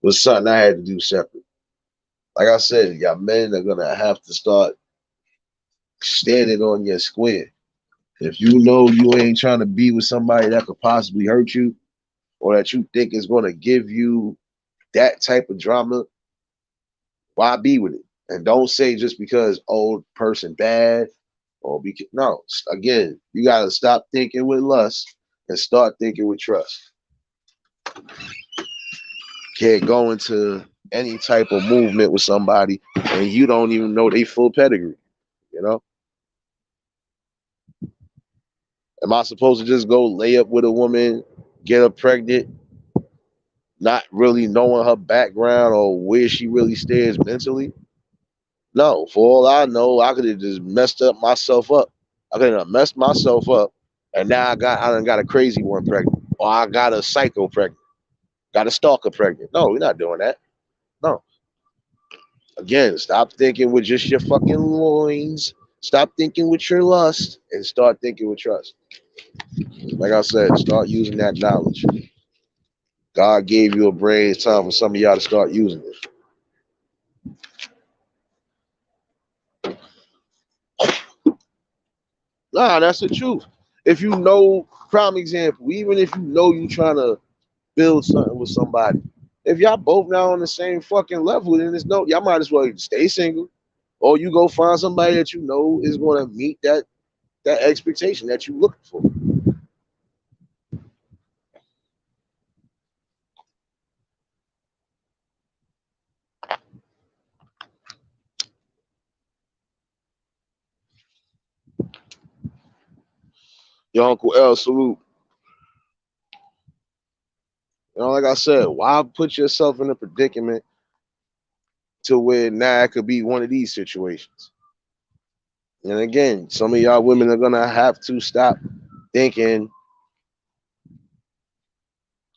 was something I had to do separate. Like I said, y'all men are gonna have to start standing on your square. If you know you ain't trying to be with somebody that could possibly hurt you or that you think is gonna give you that type of drama, why be with it? And don't say just because old person bad or because no. Again, you gotta stop thinking with lust and start thinking with trust. Can't go into any type of movement with somebody and you don't even know they full pedigree. You know, am I supposed to just go lay up with a woman, get her pregnant, not really knowing her background or where she really stands mentally? No, for all I know, I could have just messed up myself up. I could have messed myself up, and now I done got a crazy one pregnant, or I got a psycho pregnant, got a stalker pregnant. No, we're not doing that. No. Again, stop thinking with just your fucking loins. Stop thinking with your lust, and start thinking with trust. Like I said, start using that knowledge. God gave you a brain. It's time for some of y'all to start using it. Nah, that's the truth. If you know, prime example, even if you know you trying to build something with somebody, if y'all both now on the same fucking level, then there's no, y'all might as well stay single, or you go find somebody that you know is going to meet that expectation that you looking for. Your Uncle L, salute. Like I said, why put yourself in a predicament to where now it could be one of these situations? And again, some of y'all women are gonna have to stop thinking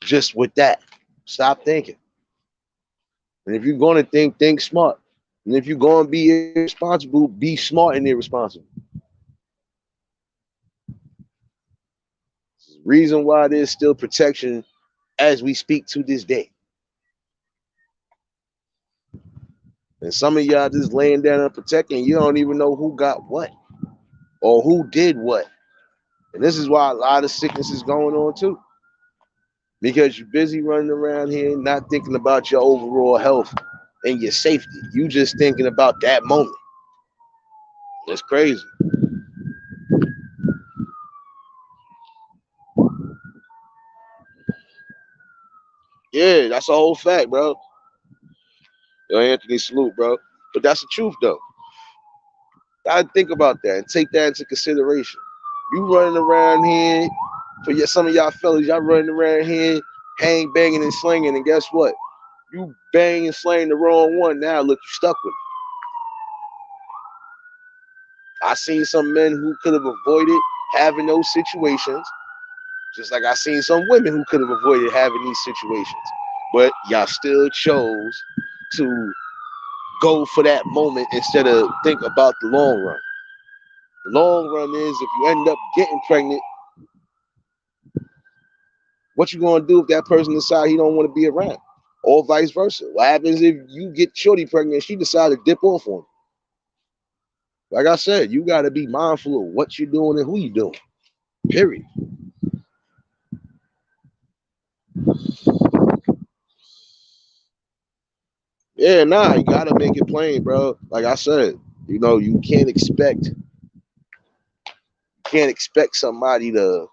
just with that. Stop thinking. And if you're gonna think smart. And if you're gonna be irresponsible, be smart and irresponsible. Reason why there's still protection as we speak to this day. And some of y'all just laying down and protecting. You don't even know who got what or who did what. And this is why a lot of sickness is going on too. Because you're busy running around here not thinking about your overall health and your safety. You just thinking about that moment. It's crazy. Yeah, that's a whole fact, bro. Yo, Anthony, salute, bro. But that's the truth, though. Gotta think about that and take that into consideration. You running around here, some of y'all fellas, y'all running around here, hang, banging, and slinging, and guess what? You bang and slang the wrong one. Now look, you stuck with it. I seen some men who could have avoided having those situations, just like I seen some women who could have avoided having these situations. But y'all still chose to go for that moment instead of think about the long run. The long run is if you end up getting pregnant, what you gonna do if that person decides he don't want to be around? Or vice versa. What happens if you get shorty pregnant and she decides to dip off on you? Like I said, you gotta be mindful of what you're doing and who you're doing. Period. Yeah, nah, you gotta make it plain, bro. Like I said, you can't expect somebody to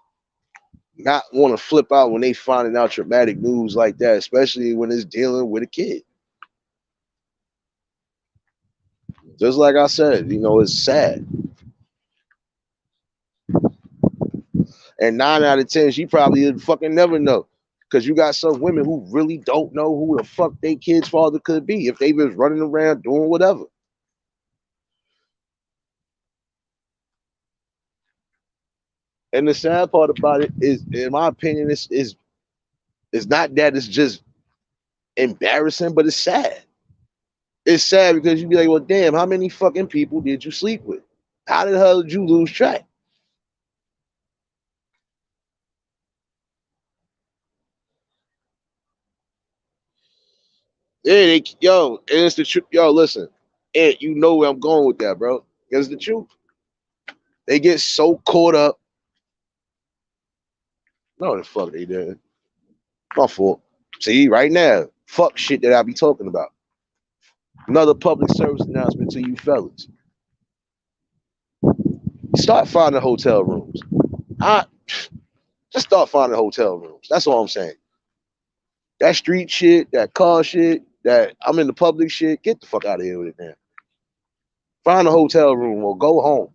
not want to flip out when they finding out traumatic news like that, especially when it's dealing with a kid. Just like I said, it's sad. And 9 out of 10, she probably would fucking never know. Because you got some women who really don't know who the fuck their kid's father could be if they was running around doing whatever. And the sad part about it is, in my opinion, is not that it's just embarrassing, but it's sad. It's sad because you be like, well, damn, how many fucking people did you sleep with? How the hell did you lose track? Yeah, yo, and it's the truth. Yo, listen, and you know where I'm going with that, bro. It's the truth. They get so caught up. No, the fuck they did. My fault. See, right now, fuck shit that I be talking about. Another public service announcement to you fellas. Start finding hotel rooms. I just start finding hotel rooms. That's all I'm saying. That street shit, that car shit, that I'm in the public shit, get the fuck out of here with it, man. Find a hotel room or go home.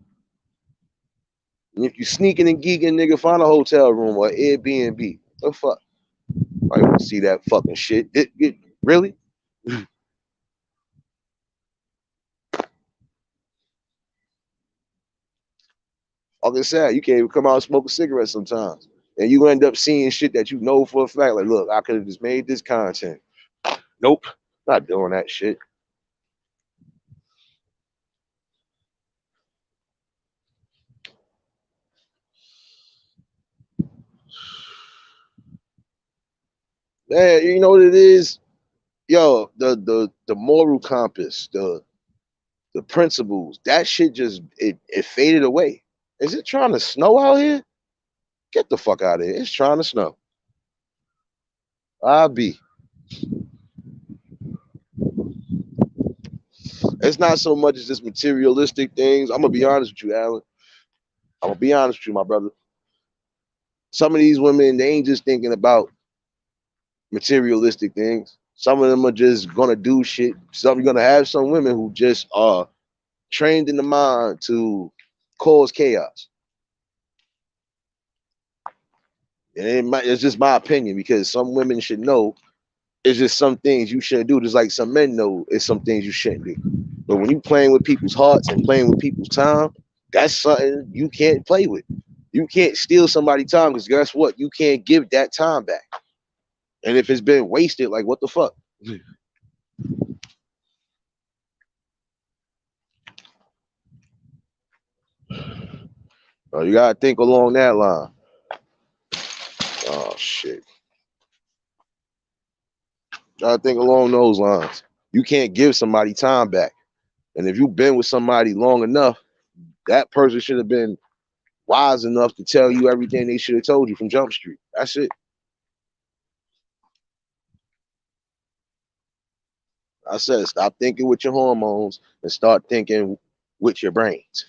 And if you sneaking and geeking, nigga, find a hotel room or Airbnb. The fuck? I don't want to see that fucking shit. Really? Like I said, you can't even come out and smoke a cigarette sometimes. And you end up seeing shit that you know for a fact. Like, look, I could have just made this content. Nope, not doing that shit. Yeah, you know what it is? Yo, the moral compass, the principles, that shit just it faded away. Is it trying to snow out here? Get the fuck out of here. It's trying to snow. I be. It's not so much as just materialistic things. I'm gonna be honest with you, Alan. I'm gonna be honest with you, my brother. Some of these women, they ain't just thinking about materialistic things. Some of them are just gonna do shit. Some you're gonna have some women who just are trained in the mind to cause chaos. And it's just my opinion because some women should know it's just some things you shouldn't do. Just like some men know it's some things you shouldn't do. But when you playing with people's hearts and playing with people's time, that's something you can't play with. You can't steal somebody's time because guess what? You can't give that time back. And if it's been wasted, like what the fuck? You gotta think along that line. Oh shit. Gotta think along those lines. You can't give somebody time back. And if you've been with somebody long enough, that person should have been wise enough to tell you everything they should have told you from Jump Street. That's it. I said, stop thinking with your hormones and start thinking with your brains.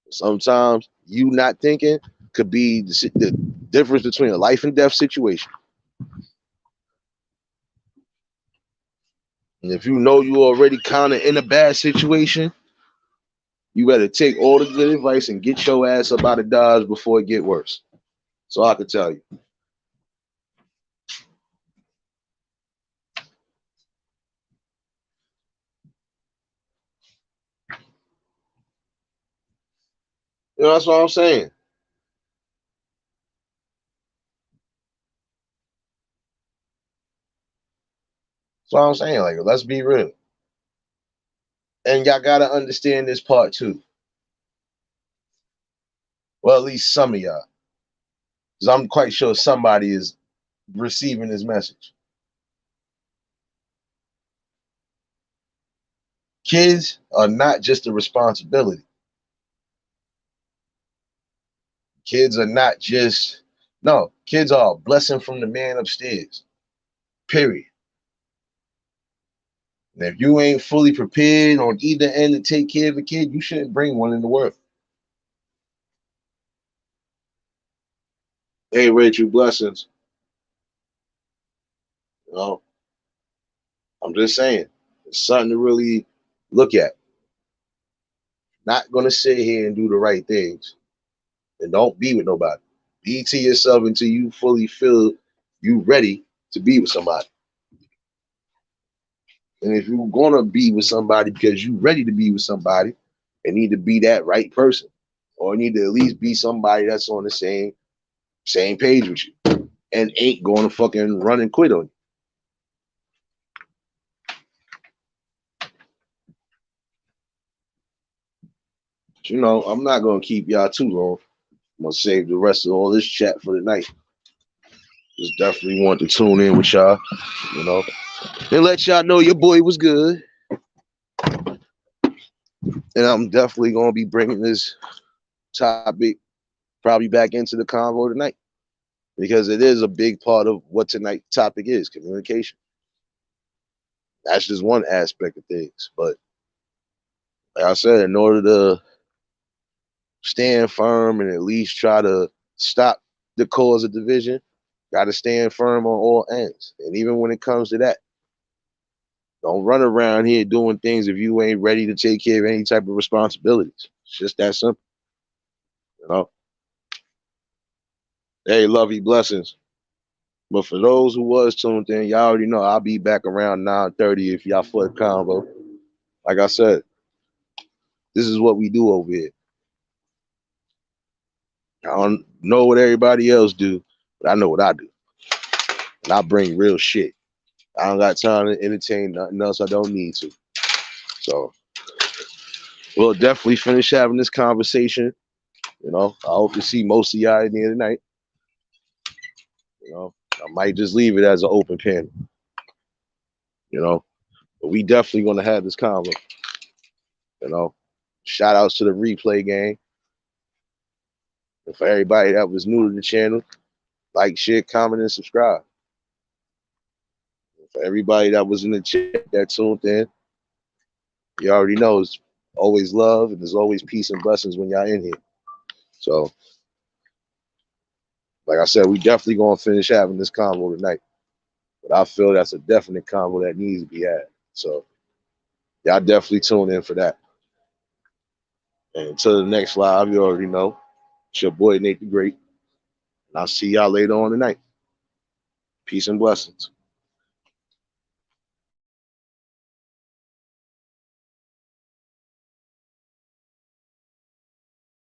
Sometimes you not thinking could be the difference between a life and death situation. And if you know you already kind of in a bad situation, you better take all the good advice and get your ass up out of Dodge before it get worse. So I can tell you. You know, that's what I'm saying. That's what I'm saying. Like, let's be real. And y'all gotta understand this part too. Well, at least some of y'all. Because I'm quite sure somebody is receiving this message. Kids are not just a responsibility. Kids are not just, no, kids are a blessing from the man upstairs. Period. And if you ain't fully prepared on either end to take care of a kid, you shouldn't bring one in the world. Hey, Rachel, blessings. You know, I'm just saying, it's something to really look at. Not gonna sit here and do the right things, and don't be with nobody. Be to yourself until you fully feel you ready to be with somebody. And if you're gonna be with somebody because you ready to be with somebody, it need to be that right person, or it need to at least be somebody that's on the same page with you, and ain't going to fucking run and quit on you. But, you know, I'm not gonna keep y'all too long. I'm gonna save the rest of all this chat for the night. Just definitely want to tune in with y'all, you know, and let y'all know your boy was good. And I'm definitely gonna be bringing this topic probably back into the convo tonight because it is a big part of what tonight's topic is: communication. That's just one aspect of things. But like I said, in order to stand firm and at least try to stop the cause of division, got to stand firm on all ends. And even when it comes to that, don't run around here doing things if you ain't ready to take care of any type of responsibilities. It's just that simple, you know. Hey, lovey blessings. But for those who was tuned in, y'all already know I'll be back around 9:30 if y'all for the convo. Like I said, this is what we do over here. I don't know what everybody else do, but I know what I do. And I bring real shit. I don't got time to entertain nothing else I don't need to. So we'll definitely finish having this conversation. You know, I hope to see most of y'all in here tonight. You know, I might just leave it as an open panel. You know, but we definitely gonna have this convo. You know, shout outs to the replay gang. And for everybody that was new to the channel, like, share, comment, and subscribe. And for everybody that was in the chat that tuned in, you already know it's always love and there's always peace and blessings when y'all in here. So, like I said, we definitely gonna finish having this convo tonight. But I feel that's a definite convo that needs to be had. So, y'all definitely tune in for that. And until the next live, you already know, it's your boy Nate the Great. And I'll see y'all later on tonight. Peace and blessings.